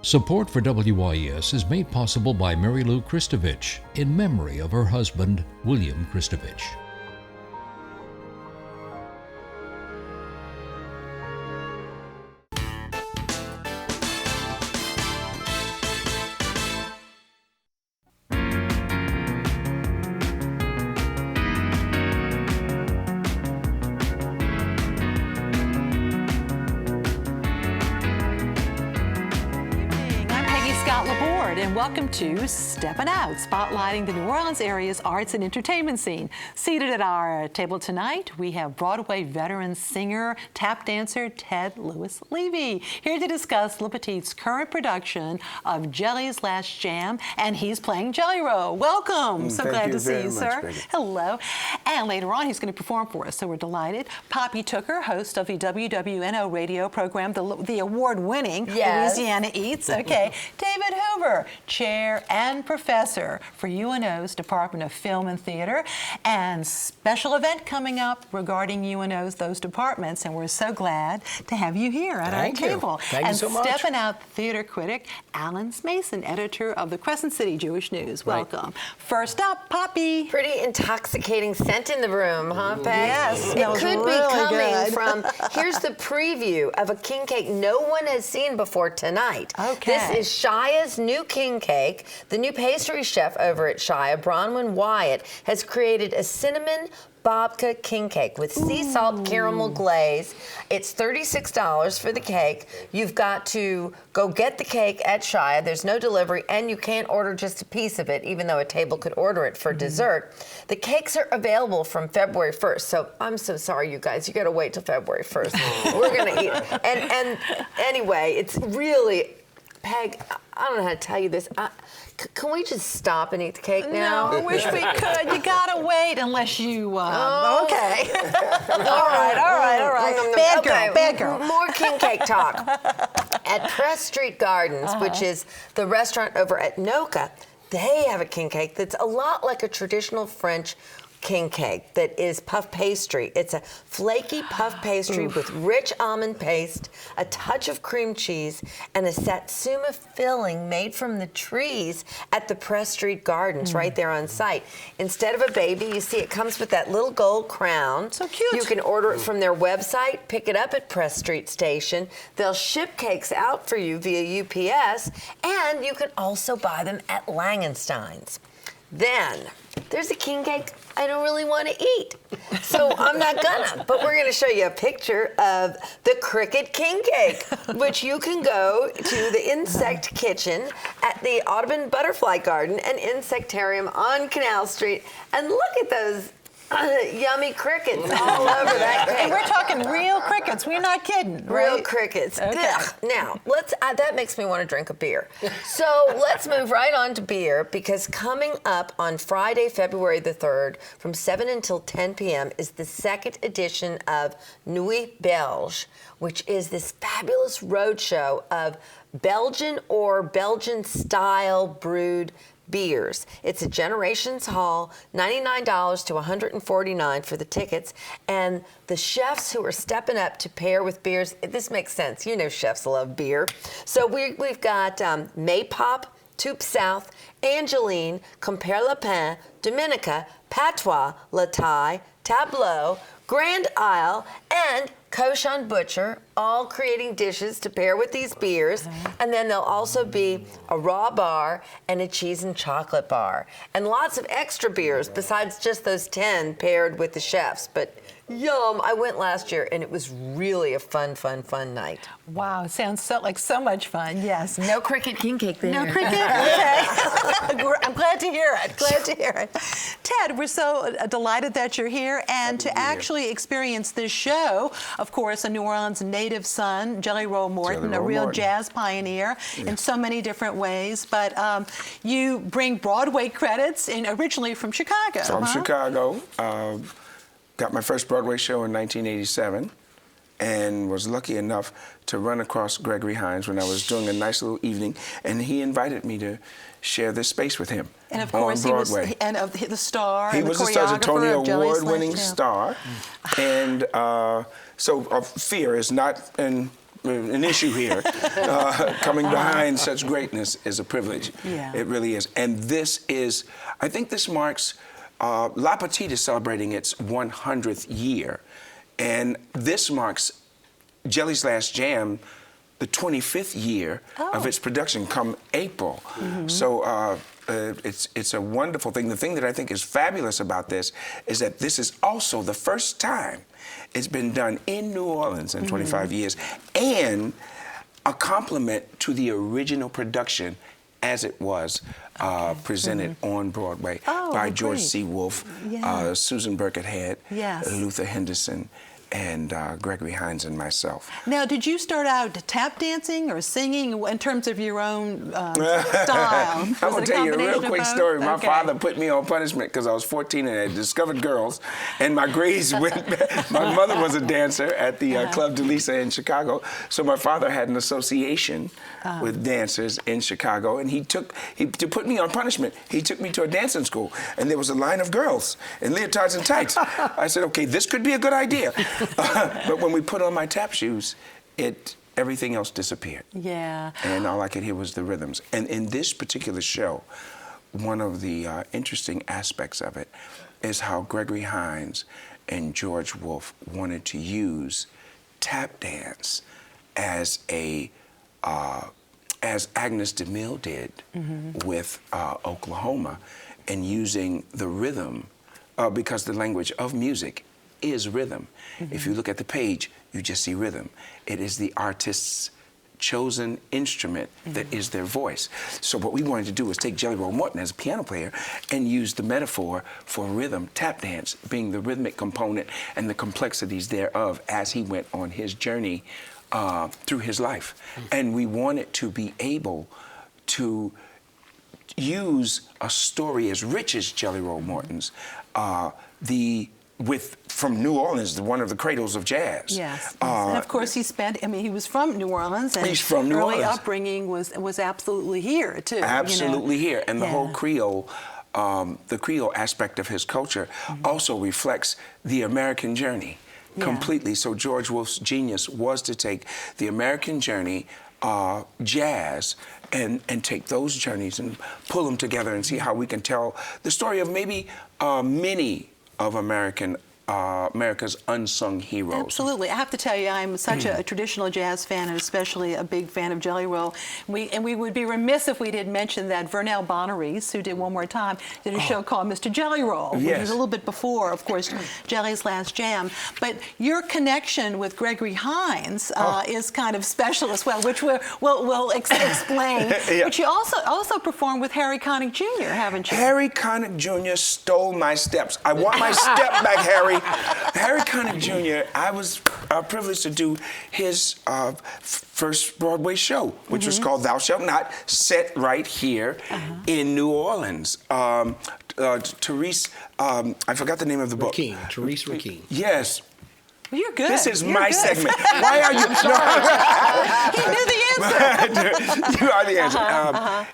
Support for WYES is made possible by Mary Lou Kristovich in memory of her husband, William Kristovich. Scott Laborde, and welcome to Steppin' Out, spotlighting the New Orleans area's arts and entertainment scene. Seated at our table tonight, we have Broadway veteran singer, tap dancer Ted Louis Levy, here to discuss Le Petit's current production of Jelly's Last Jam, and he's playing Jelly Roll. Welcome. So glad to see you, sir. Hello. And later on, he's going to perform for us, so we're delighted. Poppy Tooker, host of the WWNO radio program, the award-winning Louisiana Eats. Okay. David Hoover, chair and professor for UNO's Department of Film and Theater, and special event coming up regarding UNO's those departments, and we're so glad to have you here at our table. Thank you so much. And Steppin' Out theater critic Alan Smason, editor of the Crescent City Jewish News. Welcome. First up, Poppy. Pretty intoxicating scent in the room, huh, Peg? Yes, it could really be coming good. from, here's the preview of a king cake no one has seen before tonight. Okay. This is Shia's new king cake. The new pastry chef over at Shia, Bronwyn Wyatt, has created a cinnamon babka king cake with sea salt caramel glaze. It's $36 for the cake. You've got to go get the cake at Shia. There's no delivery, and you can't order just a piece of it, even though a table could order it for dessert. The cakes are available from February 1st, so I'm so sorry, you guys. You got to wait till February 1st. We're going to eat it. And anyway, it's really, Peg, I don't know how to tell you this. Can we just stop and eat the cake now? No, I wish we could. You gotta wait unless you, okay. all right. Bad girl. More king cake talk. At Press Street Gardens, which is the restaurant over at Noka, they have a king cake that's a lot like a traditional French king cake that is puff pastry. It's a flaky puff pastry with rich almond paste, a touch of cream cheese, and a satsuma filling made from the trees at the Press Street Gardens right there on site. Instead of a baby, you see it comes with that little gold crown. So cute. You can order it from their website, pick it up at Press Street Station. They'll ship cakes out for you via UPS, and you can also buy them at Langenstein's. Then, there's a king cake I don't really want to eat, so I'm not gonna. But we're gonna show you a picture of the Cricket king cake, which you can go to the Insect Kitchen at the Audubon Butterfly Garden and Insectarium on Canal Street, and look at those yummy crickets all over that cake. And we're talking real crickets. We're not kidding. Real right? crickets. Okay. Ugh. Now, that makes me want to drink a beer. So let's move right on to beer, because coming up on Friday, February the 3rd, from 7 until 10 p.m. is the second edition of Nuit Belge, which is this fabulous roadshow of Belgian or Belgian-style brewed beers. It's a Generations Hall, $99 to $149 for the tickets, and the chefs who are stepping up to pair with beers, this makes sense. You know chefs love beer. So we've got Maypop, Toup South, Angeline, Compère Lapin, Dominica, Patois, La Taille, Tableau, Grand Isle, and Cochon Butcher, all creating dishes to pair with these beers. And then there'll also be a raw bar and a cheese and chocolate bar. And lots of extra beers besides just those 10 paired with the chefs. But yum, I went last year and it was really a fun night. Wow, sounds like so much fun, yes. No Cricket king cake there. No cricket? Okay. I'm glad to hear it. Ted, we're so delighted that you're here, and to actually experience this show, of course, a New Orleans native son, Jelly Roll Morton, a real jazz pioneer in so many different ways. But you bring Broadway credits, originally from Chicago. From Chicago. Got my first Broadway show in 1987. And was lucky enough to run across Gregory Hines when I was doing a nice little evening, and he invited me to share this space with him. And of course, he was the star. He was the star, Tony Award-winning star, and so Fear is not in an issue here. Coming behind such greatness is a privilege. Yeah. It really is. And this is, I think this marks, La Petit is celebrating its 100th year. And this marks Jelly's Last Jam, the 25th year of its production come April. So it's a wonderful thing. The thing that I think is fabulous about this is that this is also the first time it's been done in New Orleans in 25 years, and a compliment to the original production as it was presented on Broadway by George great. C. Wolfe, Susan Birkenhead, Luther Henderson, and Gregory Hines and myself. Now, did you start out tap dancing or singing in terms of your own style? I'm going to tell you a real quick story. My father put me on punishment because I was 14 and I had discovered girls, and my grades went. My mother was a dancer at the Club de Lisa in Chicago, so my father had an association with dancers in Chicago, and to put me on punishment, he took me to a dancing school, and there was a line of girls in leotards and tights. I said, okay, this could be a good idea. But when we put on my tap shoes, everything else disappeared. Yeah. And all I could hear was the rhythms. And in this particular show, one of the interesting aspects of it is how Gregory Hines and George Wolfe wanted to use tap dance as Agnes DeMille did with Oklahoma, and using the rhythm, because the language of music is rhythm. If you look at the page, you just see rhythm. It is the artist's chosen instrument that is their voice. So what we wanted to do was take Jelly Roll Morton as a piano player and use the metaphor for rhythm, tap dance being the rhythmic component and the complexities thereof as he went on his journey through his life. And we wanted to be able to use a story as rich as Jelly Roll Morton's, from New Orleans, one of the cradles of jazz. Yes. And of course, he was from New Orleans, and he's from New early Orleans. Upbringing was absolutely here too. Absolutely here, and the whole Creole, the Creole aspect of his culture also reflects the American journey completely. So George Wolfe's genius was to take the American journey, jazz, and take those journeys and pull them together and see how we can tell the story of maybe many of America's unsung heroes. Absolutely. I have to tell you, I'm such a traditional jazz fan, and especially a big fan of Jelly Roll. We would be remiss if we didn't mention that Vernell Bonaries, who did One More Time, did a show called Mr. Jelly Roll, which was a little bit before, of course, Jelly's Last Jam. But your connection with Gregory Hines is kind of special as well, which we'll explain. But you also performed with Harry Connick Jr., haven't you? Harry Connick Jr. stole my steps. I want my step back, Harry. Harry Connick Jr., I was privileged to do his first Broadway show, which was called Thou Shalt Not, set right here in New Orleans. Therese, I forgot the name of the book. Therese Rakeen. Yes. Well, you're good. This is my segment. Why are you? He knew the answer. You are the answer.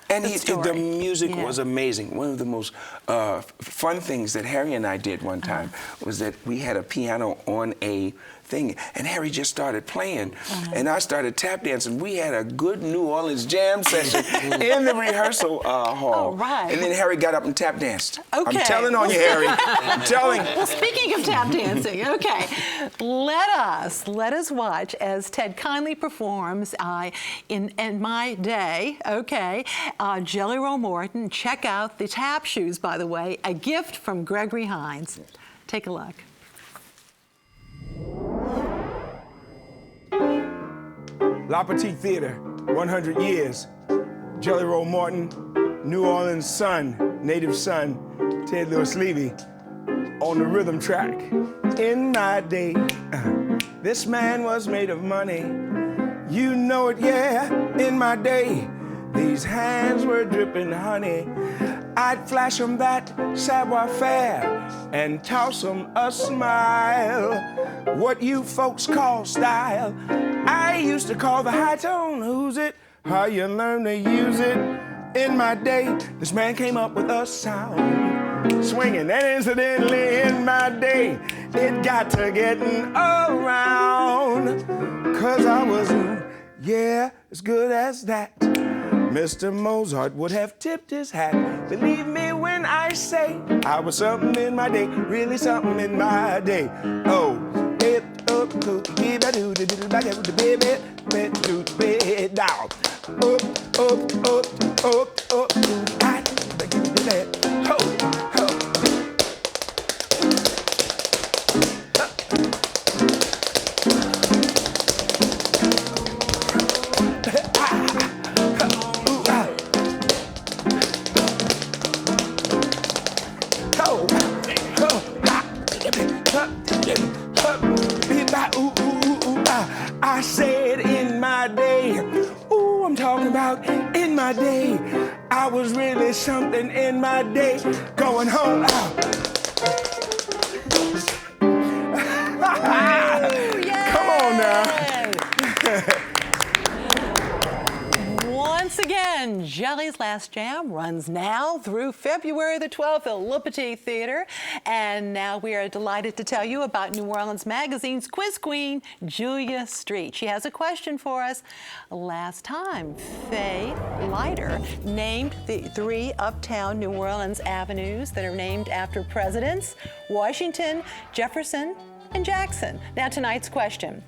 And the music was amazing. One of the most fun things that Harry and I did one time was that we had a piano on a thing, and Harry just started playing, and I started tap dancing. We had a good New Orleans jam session in the rehearsal hall. And then Harry got up and tap danced. Okay. I'm telling on you, Harry. I'm telling. Well, speaking of tap dancing, okay, let us watch as Ted kindly performs in My Day, Jelly Roll Morton. Check out the tap shoes, by the way, a gift from Gregory Hines. Take a look. La Petite Theater, 100 years. Jelly Roll Morton, New Orleans son, native son, Ted Louis Levy, on the rhythm track. In my day, this man was made of money. You know it, yeah, in my day, these hands were dripping honey. I'd flash 'em that savoir-faire and toss 'em a smile. What you folks call style, I used to call the high tone. Who's it? How you learn to use it? In my day, this man came up with a sound, swinging, and incidentally in my day, it got to getting around, 'cause I was Yeah, as good as that. Mr. Mozart would have tipped his hat. Believe me when I say I was something in my day, really something in my day. Oh, hip up, keep a do the back of the baby, down. Up, I give you that. Ho, ho. I said in my day, ooh, I'm talking about in my day. I was really something in my day, going home. Come on now. Once again, Jelly's Last Jam runs now through February the 12th at Le Petit Theater. And now we are delighted to tell you about New Orleans Magazine's quiz queen, Julia Street. She has a question for us. Last time, Faye Leiter named the 3 uptown New Orleans avenues that are named after presidents: Washington, Jefferson, and Jackson. Now tonight's question.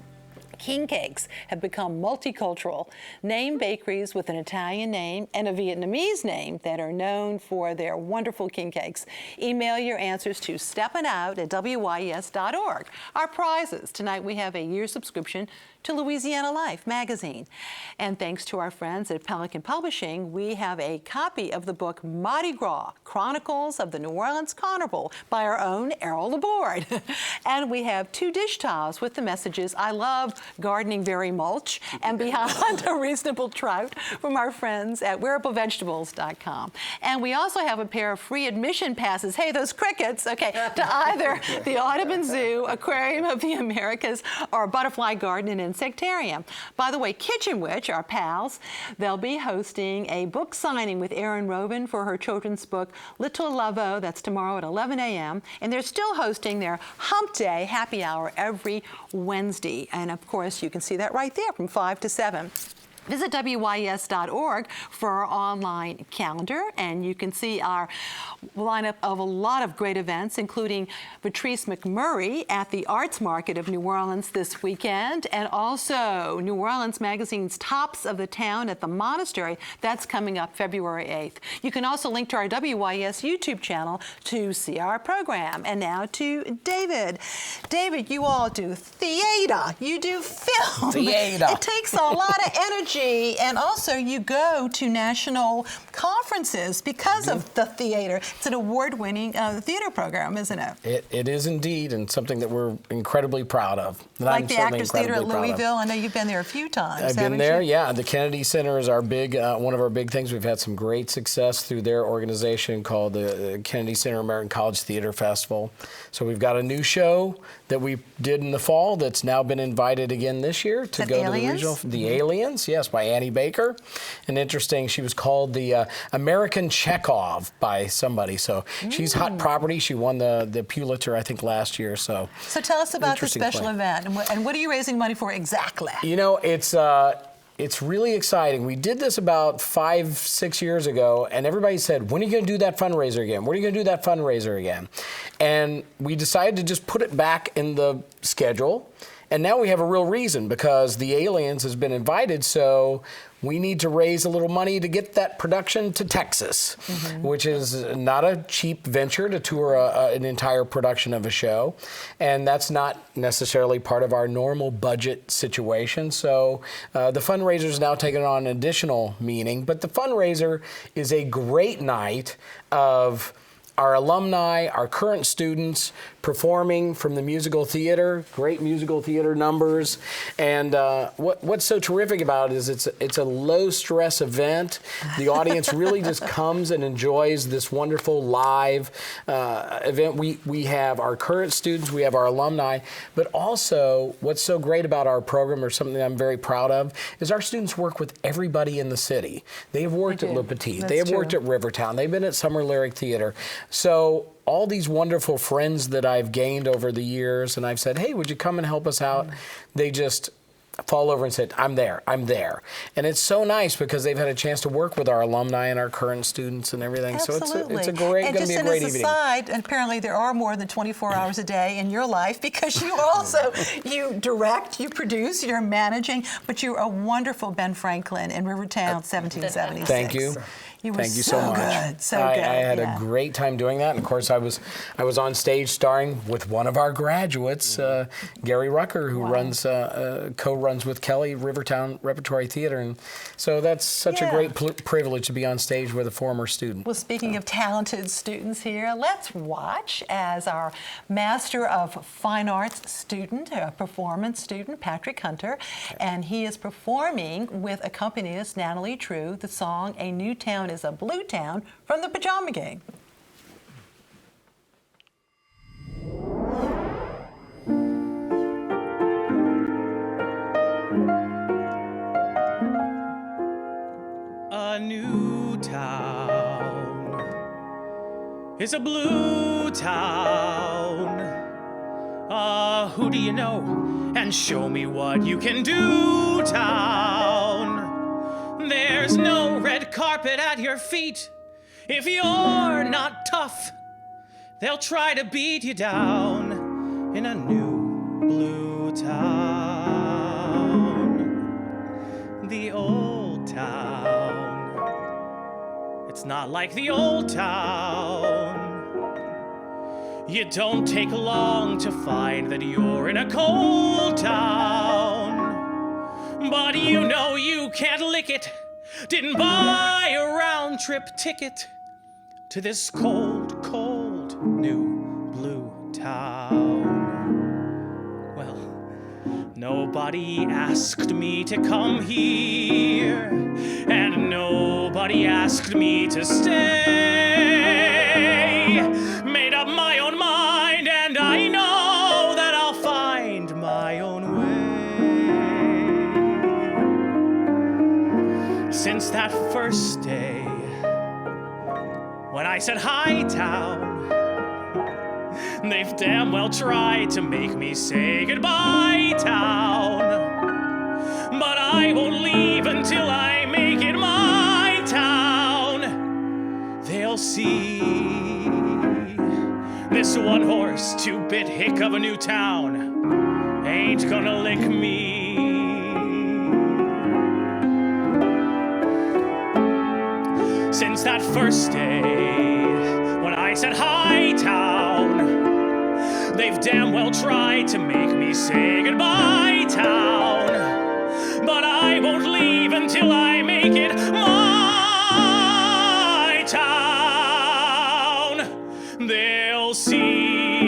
King cakes have become multicultural. Name bakeries with an Italian name and a Vietnamese name that are known for their wonderful king cakes. Email your answers to steppinout@wyes.org. Our prizes. Tonight we have a year subscription to Louisiana Life magazine. And thanks to our friends at Pelican Publishing, we have a copy of the book Mardi Gras, Chronicles of the New Orleans Carnival by our own Errol Laborde. And we have 2 dish towels with the messages, I love gardening very mulch, and beyond a reasonable trout from our friends at wearablevegetables.com. And we also have a pair of free admission passes, hey, those crickets, okay, to either the Audubon Zoo, Aquarium of the Americas, or Butterfly Garden and Insectarium. By the way, Kitchen Witch, our pals, they'll be hosting a book signing with Erin Robin for her children's book, Little Lavo. That's tomorrow at 11 a.m. And they're still hosting their Hump Day happy hour every Wednesday. And of course, you can see that right there from 5 to 7. Visit WYS.org for our online calendar, and you can see our lineup of a lot of great events, including Patrice McMurray at the Arts Market of New Orleans this weekend, and also New Orleans Magazine's Tops of the Town at the Monastery. That's coming up February 8th. You can also link to our WYS YouTube channel to see our program. And now to David. David, you all do theater. You do film. Theater. It takes a lot of energy. And also you go to national conferences because of the theater. It's an award-winning theater program, isn't it? It is indeed, and something that we're incredibly proud of. Like the Actors Theater at Louisville. I know you've been there a few times. I've been there, yeah. The Kennedy Center is our big, one of our big things. We've had some great success through their organization called the Kennedy Center American College Theater Festival. So we've got a new show that we did in the fall that's now been invited again this year to go to the regional. The Aliens, yes, by Annie Baker. And interesting, she was called the American Chekhov by somebody. So she's hot property. She won the Pulitzer, I think, last year. So tell us about the special event and what are you raising money for exactly? You know, it's really exciting. We did this about 5-6 years ago, and everybody said, when are you going to do that fundraiser again? When are you going to do that fundraiser again? And we decided to just put it back in the schedule. And now we have a real reason, because the Aliens has been invited, so we need to raise a little money to get that production to Texas, which is not a cheap venture to tour an entire production of a show. And that's not necessarily part of our normal budget situation. So the fundraiser is now taking on an additional meaning. But the fundraiser is a great night of our alumni, our current students performing from the musical theater, great musical theater numbers. And what's so terrific about it is it's a low-stress event. The audience really just comes and enjoys this wonderful live event. We have our current students, we have our alumni, but also what's so great about our program, or something that I'm very proud of, is our students work with everybody in the city. They have worked at Le Petit, they have worked at Rivertown, they've been at Summer Lyric Theater. So all these wonderful friends that I've gained over the years, and I've said, hey, would you come and help us out? They just fall over and said, I'm there. And it's so nice because they've had a chance to work with our alumni and our current students and everything. Absolutely. So it's going to be a great evening. Aside, and apparently there are more than 24 hours a day in your life because you also, you direct, you produce, you're managing, but you're a wonderful Ben Franklin in Rivertown, 1776. Thank you. You were Thank you so much. Good, so good. I had a great time doing that. And of course, I was on stage starring with one of our graduates, Gary Rucker, who runs co-runs with Kelly Rivertown Repertory Theater. And so that's such a great privilege to be on stage with a former student. Well, speaking of talented students here, let's watch as our Master of Fine Arts student, a performance student, Patrick Hunter, and he is performing with accompanist Natalie True the song A New Town is a Blue Town from the Pajama Game. A new town is a blue town. Who do you know? And show me what you can do, town. There's no red carpet at your feet. If you're not tough, they'll try to beat you down in a new blue town. The old town, it's not like the old town. You don't take long to find that you're in a cold town. But you know you can't lick it. Didn't buy a round-trip ticket to this cold, cold new blue town. Well, nobody asked me to come here, and nobody asked me to stay. Made up my own mind, and I know that I'll find my own way. Since that first day, when I said hi, town, they've damn well tried to make me say goodbye, town. But I won't leave until I make it my town. They'll see this one-horse, two-bit hick of a new town ain't gonna lick me. Since that first day, when I said hi, town, they've damn well tried to make me say goodbye, town. But I won't leave until I make it my town. They'll see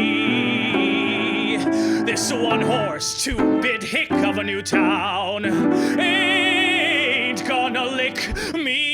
this one-horse, two-bit hick of a new town ain't gonna lick me.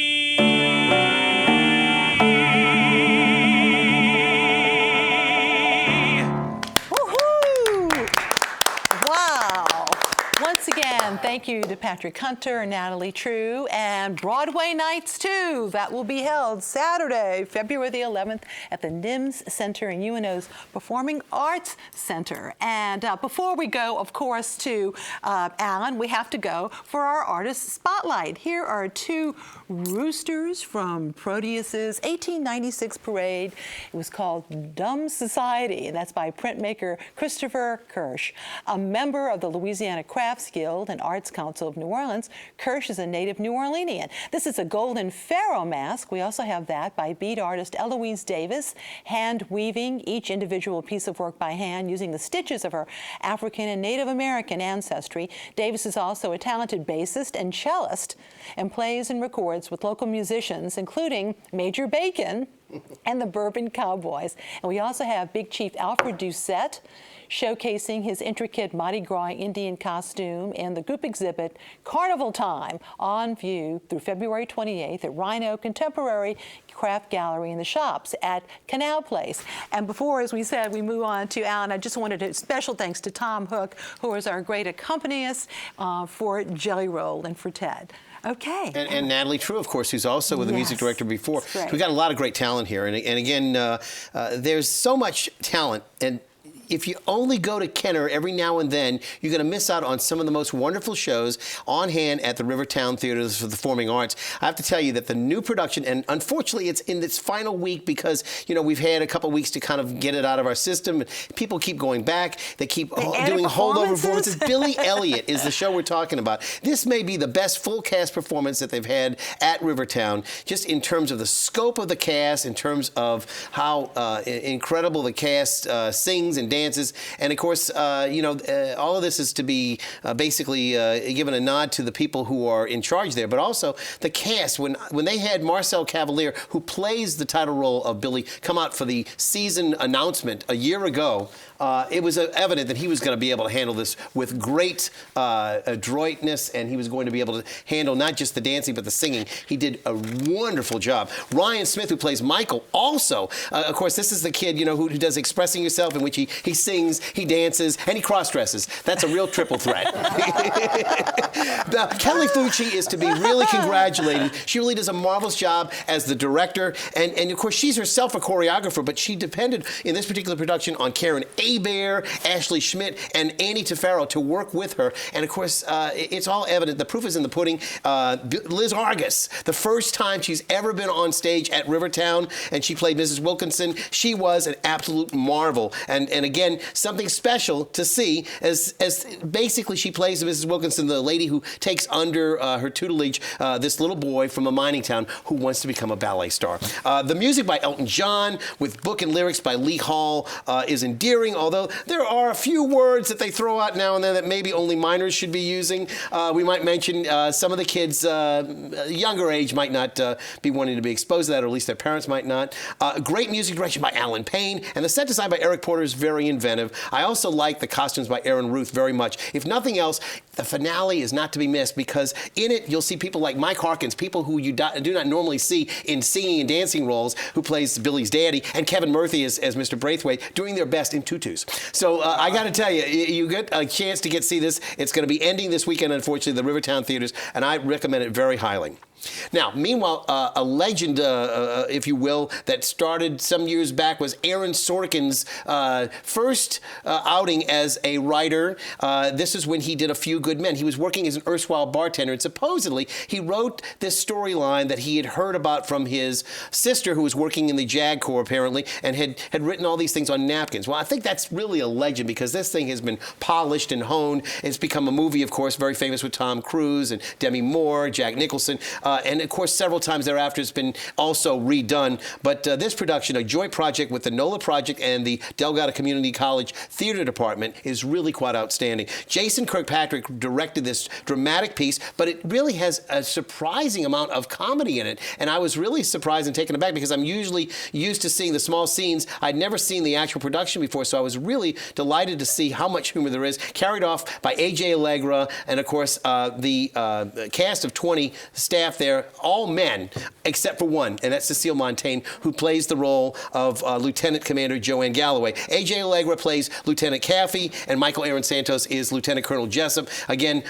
Thank you to Patrick Hunter and Natalie True, and Broadway Nights too. That will be held Saturday, February the 11th at the NIMS Center in UNO's Performing Arts Center. And before we go, of course, to Alan, we have to go for our Artist Spotlight. Here are two roosters from Proteus's 1896 parade. It was called Dumb Society, and that's by printmaker Christopher Kirsch. A member of the Louisiana Crafts Guild and Arts Council of New Orleans, Kirsch is a native New Orleanian. This is a golden pharaoh mask. We also have that by bead artist Eloise Davis, hand weaving each individual piece of work by hand using the stitches of her African and Native American ancestry. Davis is also a talented bassist and cellist and plays and records with local musicians, including Major Bacon and the Bourbon Cowboys. And we also have Big Chief Alfred Doucette showcasing his intricate Mardi Gras Indian costume in the group exhibit Carnival Time, on view through February 28th at Rhino Contemporary Craft Gallery in the shops at Canal Place. And before, as we said, we move on to Alan, I just wanted to special thanks to Tom Hook, who is our great accompanist for Jelly Roll and for Ted. Okay. And Natalie True, of course, who's also with the music director before. Right. We've got a lot of great talent here. And again, there's so much talent. And if you only go to Kenner every now and then, you're going to miss out on some of the most wonderful shows on hand at the Rivertown Theaters for the Performing Arts. I have to tell you that the new production, and unfortunately it's in its final week because, you know, we've had a couple weeks to kind of get it out of our system. People keep going back. They keep doing holdover performances. Billy Elliot is the show we're talking about. This may be the best full cast performance that they've had at Rivertown, just in terms of the scope of the cast, in terms of how incredible the cast sings and dances. And of course, you know, all of this is to be basically given a nod to the people who are in charge there, but also the cast. When they had Marcel Cavalier, who plays the title role of Billy, come out for the season announcement a year ago, it was evident that he was going to be able to handle this with great adroitness, and he was going to be able to handle not just the dancing but the singing. He did a wonderful job. Ryan Smith, who plays Michael, also, of course, this is the kid, you know, who does Expressing Yourself, in which he sings, he dances, and he cross-dresses. That's a real triple threat. Now, Kelly Fucci is to be really congratulated. She really does a marvelous job as the director, and of course, she's herself a choreographer, but she depended in this particular production on Karen Hebert, Ashley Schmidt, and Annie Tefaro to work with her. And of course, it's all evident. The proof is in the pudding. Liz Argus, the first time she's ever been on stage at Rivertown, and she played Mrs. Wilkinson. She was an absolute marvel. And again, something special to see as basically she plays Mrs. Wilkinson, the lady who takes under her tutelage this little boy from a mining town who wants to become a ballet star. The music by Elton John with book and lyrics by Lee Hall is endearing, although there are a few words that they throw out now and then that maybe only minors should be using. We might mention some of the kids younger age might not be wanting to be exposed to that, or at least their parents might not. Great music direction by Alan Payne, and the set design by Eric Porter is very inventive. I also like the costumes by Aaron Ruth very much. If nothing else, the finale is not to be missed, because in it you'll see people like Mike Harkins, people who you do not normally see in singing and dancing roles, who plays Billy's daddy, and Kevin Murphy as Mr. Braithwaite, doing their best in tutus. So I got to tell you, you get a chance to see this. It's going to be ending this weekend, unfortunately, the Rivertown Theaters, and I recommend it very highly. Now, meanwhile, a legend, if you will, that started some years back was Aaron Sorkin's first outing as a writer. This is when he did A Few Good Men. He was working as an erstwhile bartender, and supposedly he wrote this storyline that he had heard about from his sister, who was working in the JAG Corps, apparently, and had written all these things on napkins. Well, I think that's really a legend, because this thing has been polished and honed. It's become a movie, of course, very famous with Tom Cruise and Demi Moore, Jack Nicholson. And of course, several times thereafter, it's been also redone. But this production, a joint project with the NOLA Project and the Delgado Community College Theater Department, is really quite outstanding. Jason Kirkpatrick directed this dramatic piece, but it really has a surprising amount of comedy in it. And I was really surprised and taken aback, because I'm usually used to seeing the small scenes. I'd never seen the actual production before, so I was really delighted to see how much humor there is, carried off by A.J. Allegra, and of course, the cast of 20 staff there, all men, except for one, and that's Cecile Montaigne, who plays the role of Lieutenant Commander Joanne Galloway. A.J. Allegra plays Lieutenant Caffey, and Michael Aaron Santos is Lieutenant Colonel Jessup. Again,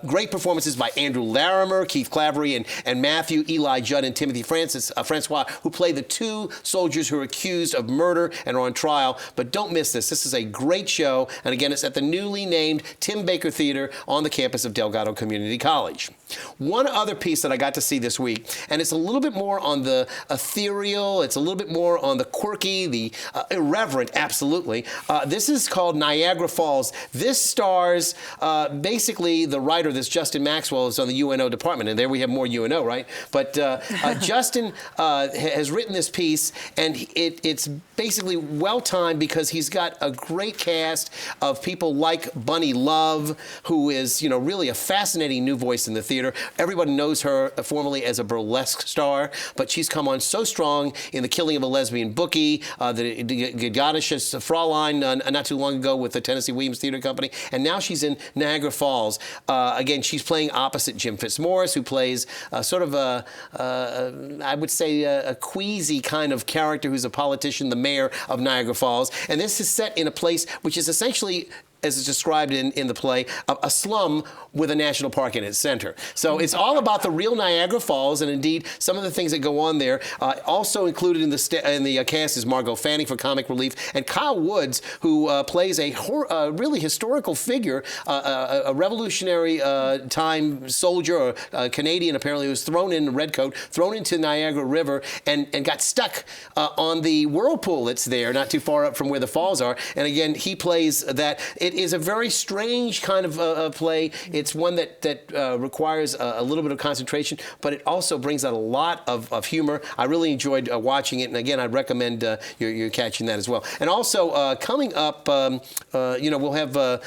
great performances by Andrew Larimer, Keith Clavery, and Matthew, Eli Judd, and Timothy Francois, who play the two soldiers who are accused of murder and are on trial. But don't miss this. This is a great show, and again, it's at the newly named Tim Baker Theater on the campus of Delgado Community College. One other piece that I got to see this week, and it's a little bit more on the ethereal, it's a little bit more on the quirky, the irreverent, absolutely. This is called Niagara Falls. This stars basically the writer, this Justin Maxwell, is on the UNO department, and there we have more UNO, right? But Justin has written this piece, and it's basically well-timed, because he's got a great cast of people like Bunny Love, who is, you know, really a fascinating new voice in the theater. Everybody knows her formerly as a burlesque star, but she's come on so strong in The Killing of a Lesbian Bookie, the Gigadisches Fraulein not too long ago with the Tennessee Williams Theater Company, and now she's in Niagara Falls. Again, she's playing opposite Jim Fitzmaurice, who plays sort of I would say a queasy kind of character who's a politician, the mayor of Niagara Falls. And this is set in a place which is essentially as it's described in the play, a slum with a national park in its center. So it's all about the real Niagara Falls, and indeed some of the things that go on there. Also included in the cast is Margot Fanning for comic relief, and Kyle Woods, who plays a really historical figure, a revolutionary time soldier, or Canadian apparently, who was thrown in a redcoat, thrown into Niagara River, and got stuck on the whirlpool that's there, not too far up from where the falls are. And again, he plays that. It is a very strange kind of play. It's one that requires a little bit of concentration, but it also brings out a lot of humor. I really enjoyed watching it, and again, I'd recommend you're catching that as well. And also coming up, we'll have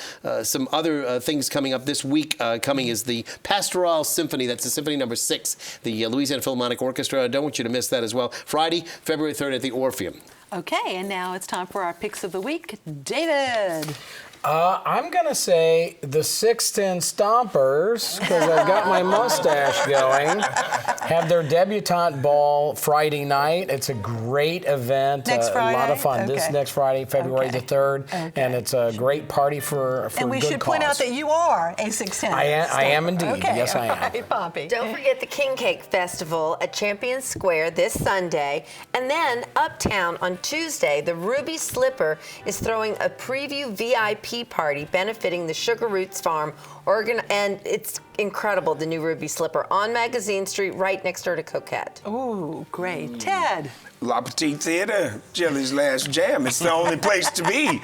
some other things coming up this week. Coming is the Pastoral Symphony. That's the Symphony number 6, the Louisiana Philharmonic Orchestra. I don't want you to miss that as well. Friday, February 3rd at the Orpheum. Okay, and now it's time for our picks of the week. David. I'm going to say the 610 Stompers, because I've got my mustache going, have their debutante ball Friday night. It's a great event. Next Friday? A lot of fun. Okay. This next Friday, February the 3rd. Okay. And it's a great party for And we good should cause. point out that you are a 610. I am indeed. Okay. Yes, I am. All right, Poppy. Don't forget the King Cake Festival at Champion Square this Sunday. And then uptown on Tuesday, the Ruby Slipper is throwing a preview VIP party benefiting the Sugar Roots Farm, Oregon, and it's incredible, the new Ruby Slipper on Magazine Street right next door to Coquette. Oh, great. Ted. La Petite Theater, Jelly's Last Jam. It's the only place to be in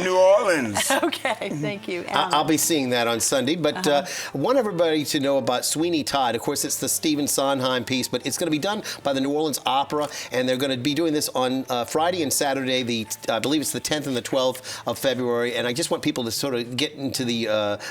New Orleans. Okay, thank you. Alan. I'll be seeing that on Sunday, but I want everybody to know about Sweeney Todd. Of course, it's the Stephen Sondheim piece, but it's going to be done by the New Orleans Opera, and they're going to be doing this on Friday and Saturday, I believe it's the 10th and the 12th of February, and I just want people to sort of get into the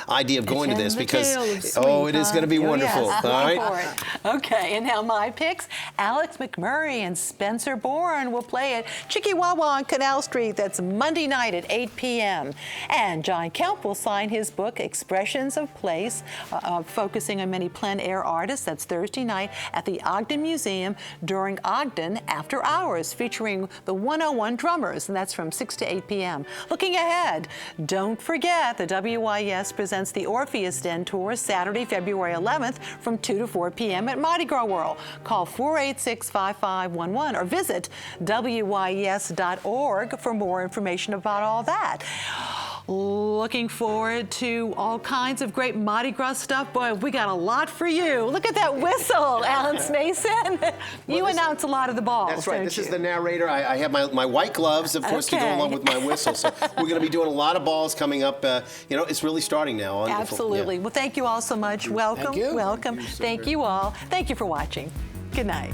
idea of going to this, because, it is going to be wonderful. Yes, all right? Okay, and now my picks. Alex McMurray and Spencer Bourne will play at Chickawawa on Canal Street. That's Monday night at 8 p.m. And John Kemp will sign his book, Expressions of Place, focusing on many plein air artists. That's Thursday night at the Ogden Museum during Ogden After Hours, featuring the 101 Drummers, and that's from 6 to 8 p.m. Looking ahead, don't forget the WYS presents the Orpheus Den Tour Saturday, February 11th from 2 to 4 p.m. at Mardi Gras World. Call 486-5511 or visit WYS.org for more information about all that. Looking forward to all kinds of great Mardi Gras stuff. Boy, we got a lot for you. Look at that whistle, Alan Smason. You announce a lot of the balls. That's right. This don't is you? the narrator. I have my white gloves, of course, to go along with my whistle. So we're going to be doing a lot of balls coming up. It's really starting now. Absolutely. Well, thank you all so much. Welcome. Thank you. Welcome. Thank you all. Thank you for watching. Good night.